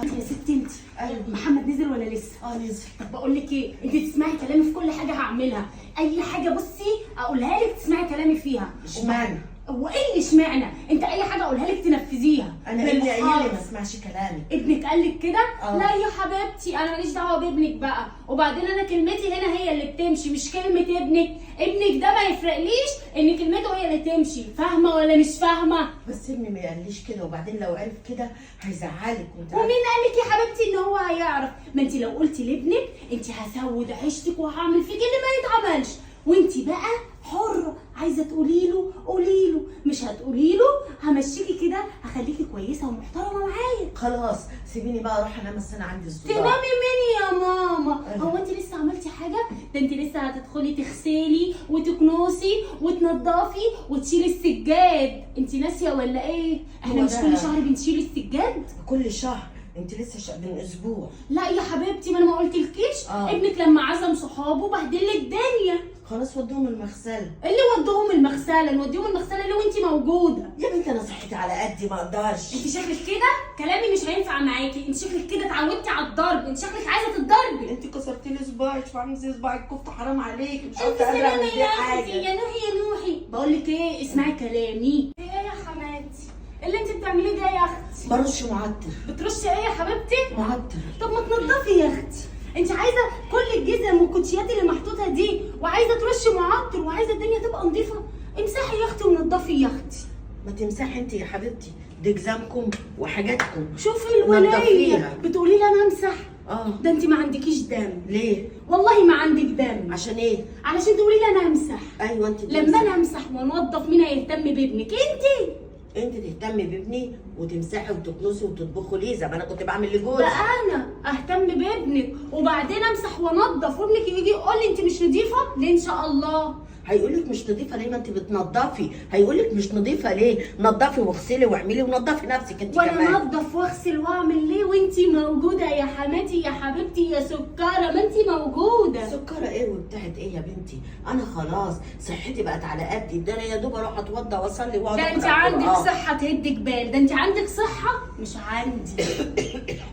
يا ستي انت. ايوه محمد نزل ولا لسه؟ نزل. طب بقول لك ايه، انت تسمعي كلامي في كل حاجه هعملها، اي حاجه بصي اقولها لك تسمعي كلامي فيها. اشمعنى؟ هو ايه اللي اشمعنى؟ انت اي حاجه اقولها لك تنفذيها. انا ابني قايل لي ما اسمعش كلامي. ابنك قال لك كده؟ اه. لا يا حبيبتي انا ماليش دعوه بابنك بقى، وبعدين انا كلمتي هنا هي اللي بتمشي مش كلمه ابنك. ابنك ده ما يفرقليش ان كلمته هي اللي تمشي، فاهمه ولا مش فاهمه؟ بس ابني ما قاليش كده، وبعدين لو عرف كده هيزعلك. ومين قال لك يا حبيبتي ان هو هيعرف؟ ما انت لو قلتي لابنك انت هسود عيشتك وهعمل فيك اللي ما يتعملش، وانت بقى حره، عايزه تقولي له قولي له، مش هتقولي له همشيكي كده، هخليكي كويسه ومحترمه معايا. خلاص سيبيني بقى اروح انام، بس انا عندي الصداع. تنامي مني يا ماما؟ هو انت لسه عملتي حاجه؟ ده انت لسه هتدخلي تغسلي وتكنسي وتنضفي وتشيلي السجاد، انت ناسيه ولا ايه؟ احنا هو مش ده- كل شهر بنشيل السجاد؟ كل شهر. انت لسه من اسبوع. لا يا حبيبتي ما انا ما قلتلكيش. اه. ابنك لما عزم صحابه بهدل لي الدنيا. خلاص ودوهم المغسله. اللي ودوهم المغسله، نوديهم المغسله ليه وانت موجوده؟ يا بنت انا صحتي على قدي ما اقدرش. انت شكلك كده كلامي مش هينفع معاكي، انت شكلك كده اتعودتي على الضرب، انت شكلك عايزه تتضربي. انت كسرتي لي صباعي، عامل زي صباع الكفته، حرام عليك. مش انت عارفه اقدر سلامه اعمل يا بيه اختي، حاجه. يا نوحي يا نوحي. بقول لك ايه، اسمعي كلامي. ايه يا حماتي اللي انت بتعمليه ده يا اختي؟ برش معطر. بترشي ايه يا حبيبتي؟ معطر. طب ما تنضفي يا اختي، انت عايزه كل الجزم والكوتشيات اللي محطوطه دي وعايزه ترشي معطر وعايزه الدنيا تبقى نظيفه، امسحي يا اختي ونضفي يا اختي. ما تمسحي انت يا حبيبتي، دي جزامكم وحاجاتكم. شوفي الولايه نضفيها. بتقولي لي انا امسح؟ اه. ده انت ما عندكيش دم. ليه؟ والله ما عندك دم. عشان ايه؟ علشان تقولي لي انا امسح. ايوه انت لما انا امسح وانضف مين هيهتم بابنك؟ انت تهتمي بابني وتمسحي وتكنسي وتطبخي ليه زي ما انا كنت بعمل ده لجوزي. انا اهتم بابنك وبعدين امسح وانضف وابنك يجي يقول لي انت مش نظيفه ليه؟ ان شاء الله. هيقولك مش نظيفه ليه؟ ما انت بتنضفي. هيقولك مش نظيفه ليه؟ نضفي واغسلي واعملي ونضفي نفسك انت وانا كمان. انضف واغسل واعمل ليه وانت موجوده يا حماتي يا حبيبتي يا سكره؟ ما انت موجوده. سكرة ايه وبتاعت ايه يا بنتي؟ انا خلاص صحتي بقت على قدي، ده انا يا دوب اروح اتوضى واصلي واقعد ده انت أقرأ عندك القرآن. صحه تهد جبال، ده انت عندك صحه مش عندي.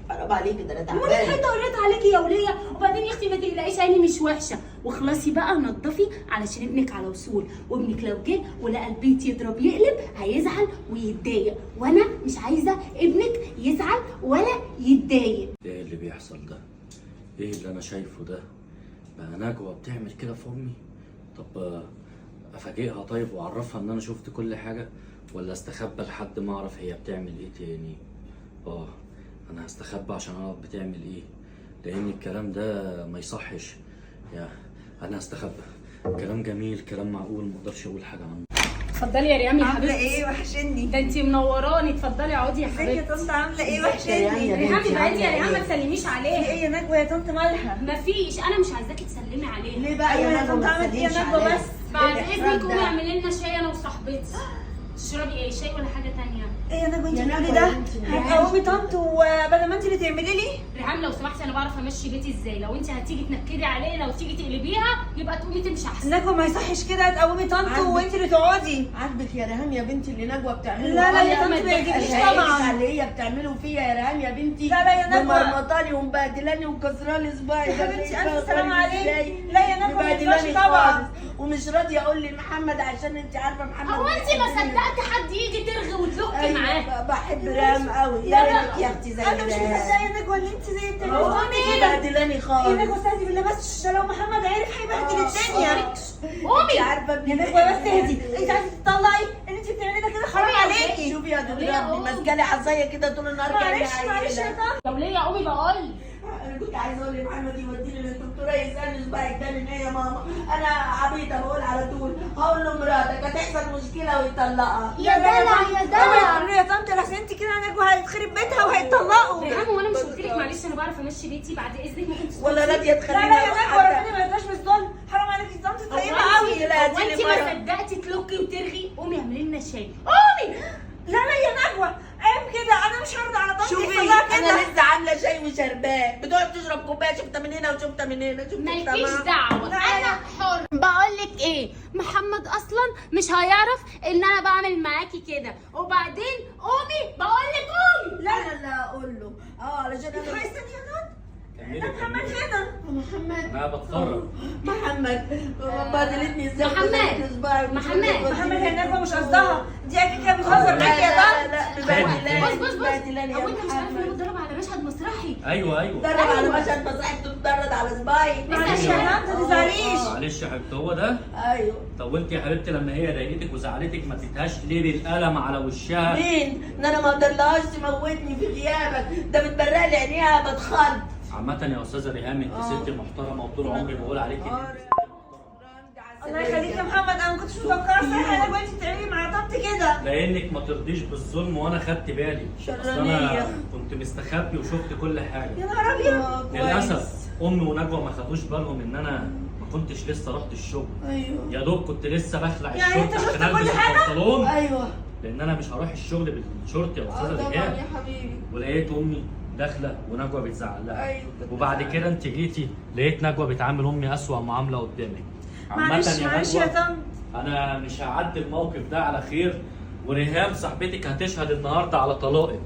حرام عليكي، ده انا وانا تعبانه. حتى قريت عليكي يا وليه، وبعدين يا اختي ما تقلقيش عيني مش وحشه، واخلصي بقى نضفي علشان ابنك على وصول، وابنك لو جه ولقى البيت يضرب يقلب هيزعل ويتضايق، وانا مش عايزه ابنك يزعل ولا يتضايق. ايه اللي بيحصل ده؟ ايه اللي انا شايفه ده؟ بقى نجوى بتعمل كده في امي؟ طب افاجئها طيب واعرفها ان انا شفت كل حاجه، ولا استخبى لحد ما اعرف هي بتعمل ايه تاني؟ انا هستخبى عشان اعرف بتعمل ايه، لان الكلام ده ما يصحش. يا انا هستخبى، كلام جميل كلام معقول، ما اقدرش اقول حاجه عنه. اتفضلي يا ريم يا عاملة حبيبتي. ايه؟ وحشني. ده انت منوراني، اتفضلي اقعدي يا ازيك يا حبيبتي. طنط؟ عاملة ايه؟ ازيك يا وحشني. يا ريهام بنتي، بعيدي يا عاملة ريهام، ما ايه؟ تسلميش في عليها. ايه يا نجوى يا طنط مالها؟ مفيش، انا مش عايزاكي تسلمي عليها. ليه بقى ايوه يا يا نجوى طنط، ما عملت ايه يا تسلميش نجوى عليها؟ بس؟ بعد الإحسان اذنك ده. قومي اعملي لنا شاي انا وصاحبتي. تشربي ايه، شاي ولا حاجه تانية؟ ايه يا نجوى انت يا بتقولي نجوى ده؟ يا بنتي، هتقومي طنط وبدل ما انت اللي تعملي لي؟ ريهام لو سمحتي انا بعرف امشي بيتي ازاي، لو انت هتيجي تنكدي عليه لو تيجي تقلبيها يبقى تقومي تمشي احسن. نجوى ما يصحش كده تقومي طنط عندك- وانت اللي تقعدي. عاجبك يا ريهام يا بنتي اللي نجوى بتعمله؟ لا لا يا يا طنط ما ما يعجبنيش تضحكيش طبعا. اللي هي بتعمله فيا يا ريهام يا بنتي. لا لا يا نجوى. مرمطاني ومبهدلاني وكسرالي صباعي. يا ده حبيبتي بيبقى الف سلامة غريب عليك. إزاي؟ لا يا نجوى ما مبهدلاني ينفعش طبعا. خالص. ومش راضيه اقول لمحمد عشان انت عارفه محمد هو انت ما بيحبني. صدقتي حد يجي ترغي وتلقي أيوة، معاه؟ بحب ريهام قوي. لا يا لا ريتك يا اختي زي انا مش ريهام. مصدقه يا نجوى ان انت زي هو التلفزيون كده. مبهدلاني يا خالص. نجوى استهدي بالله بس، ده لو محمد عرف هيبهدل الدنيا. قومي. انت عارفه يا نجوى بس اهدي، انت عايزه تطلعي اللي انت بتعمليه ده كده، حرام عليكي. شوفي يا دكتور ليه ابني قومي؟ ماسكالي عصايه كده طول النهار معلش معلش يا طنط. طب ليه يا قومي بقول؟ انا كنت عايزه اقول لمحمد يوديني للدكتوره يسالني صباعك ده من ايه يا ماما. انا عبيطه بقول على طول هقول له مراتك هتحصل مشكله ويطلقها. يا دلع يا دلع. اوعي يا طنط لحسن انت كده نجوى هيتخرب بيتها وهيتطلقوا. ريهام وانا مش قلت لك معلش انا بعرف امشي بيتي؟ بعد اذنك ممكن تسكتي؟ ولا راضيه لا تخليني لا يا أروح نجوى حتى. ربنا ما يرضاش بالظلم، حرام عليكي طنط طيبه هو قوي. انت ما صدقتي تلقي وترغي؟ قومي اعملي لنا شاي، قومي. لا لا يا نجوى عيب كده، انا مش هرضى على طنط شوفي يحصل لها انا كده. لسه عامله شاي وشرباه، بتقعد تشرب كوبايه شفته من هنا وشفته من هنا شفته مالكيش دعوة، أنا حر. بقولك إيه، محمد أصلا مش هيعرف إن أنا بعمل معاكي كده، وبعدين قومي، بقولك قومي. لا اقول له علشان انا هيستني يا نور. كملي ده محمد هنا. محمد انا بتفرج. محمد بهدلتني ازاي؟ محمد هي نجوى مش قصدها، دي اكيد كانت بتهزر معاكي يا طنط. بص هو أنت مش عارف إن أنا بتدرب على مشهد مسرحي؟ ايوه بتدرب على مشهد مسرحي، بتتدرب على صباعي. معلش يا طنط ما تزعليش. معلش يا حبيبتي هو ده. ايوه. طب وانت يا حبيبتي لما هي ضايقتك وزعلتك ما تديهاش ليه بالقلم على وشها؟ مين؟ ان انا ما اقدرلهاش تموتني في غيابك، ده بتبرق لي عينيها بتخض. عامة يا استاذة ريهام انت ست محترمة وطول عمري بقول عليك الله يخليك يا محمد، انا ما كنتش مفكره صحيح نجوى انت بتعملي مع طنط كده. لانك ما ترضيش بالظلم وانا خدت بالي. اصل انا كنت مستخبي وشفت كل حاجة. يا نهار ابيض. للاسف امي ونجوى ما خدوش بالهم ان انا ما كنتش لسه رحت الشغل. ايوه يا دوب كنت لسه بخلع يعني الشورت انت شفت عشان كل البس حاجة؟ البنطلون ايوه. لان انا مش هروح الشغل بالشورت يا استاذة طبعا ريهام. يا حبيبي. ولقيت امي داخله ونجوى بتزعق لها. ايوه. وبعد كده انت جيتي لقيت نجوى بتعامل امي اسوأ معامله قدامك. معلش معلش يا طنط. انا مش هعدي الموقف ده على خير، وريهام صاحبتك هتشهد النهارده على طلاقك.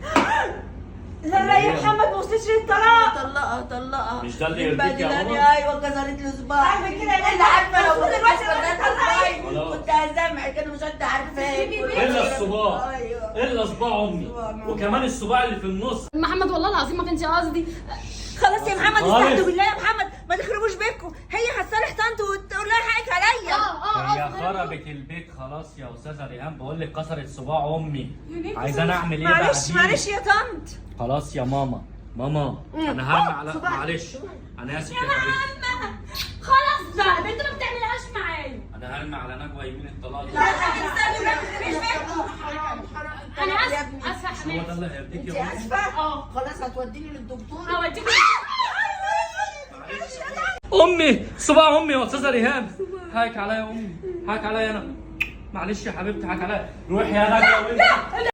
لا يا محمد ما وصلتش للطلاق. طلقها مش ده اللي يرضيك يا ماما؟ ايوه كسرت لي صباعي. عارفة كده يا اللي عارفه لو المفروض كنت دلوقتي كسرت لما صباعي خلاص. كنت هسامحك، انا مش انت عارفاه. الا الصباع، ايوه. الا صباع امي، وكمان الصباع اللي في النص. محمد والله العظيم ما كانش قصدي. خلاص يا محمد خالص. استهدوا بالله يا محمد، ما تخربوش بيتكم، هي هتصالح طنط وتقول لها حقك عليا. هي خربت البيت خلاص يا استاذه ريهام، بقول لك كسرت صباع امي. عايزاني اعمل ايه معلش بعدين؟ معلش يا طنط. خلاص يا ماما. انا هرمي على معلش انا اسف يا حبيبتي. ماما خلاص بقى، ده انت ما بتعملهاش معايا. انا هرمي على نجوى يمين الطلاق. لا استهدوا ما تخربيش بيتكم. انا اسفه هو ده اللي هيرضيك انت يا ماما؟ اسفه؟ خلاص هتوديني للدكتور. هوديك. امي صباع امي يا استاذه ريهام. حقك عليا يا امي، حقك عليا انا. معلش يا حبيبتي حقك عليا. روحي يا نجوى وانت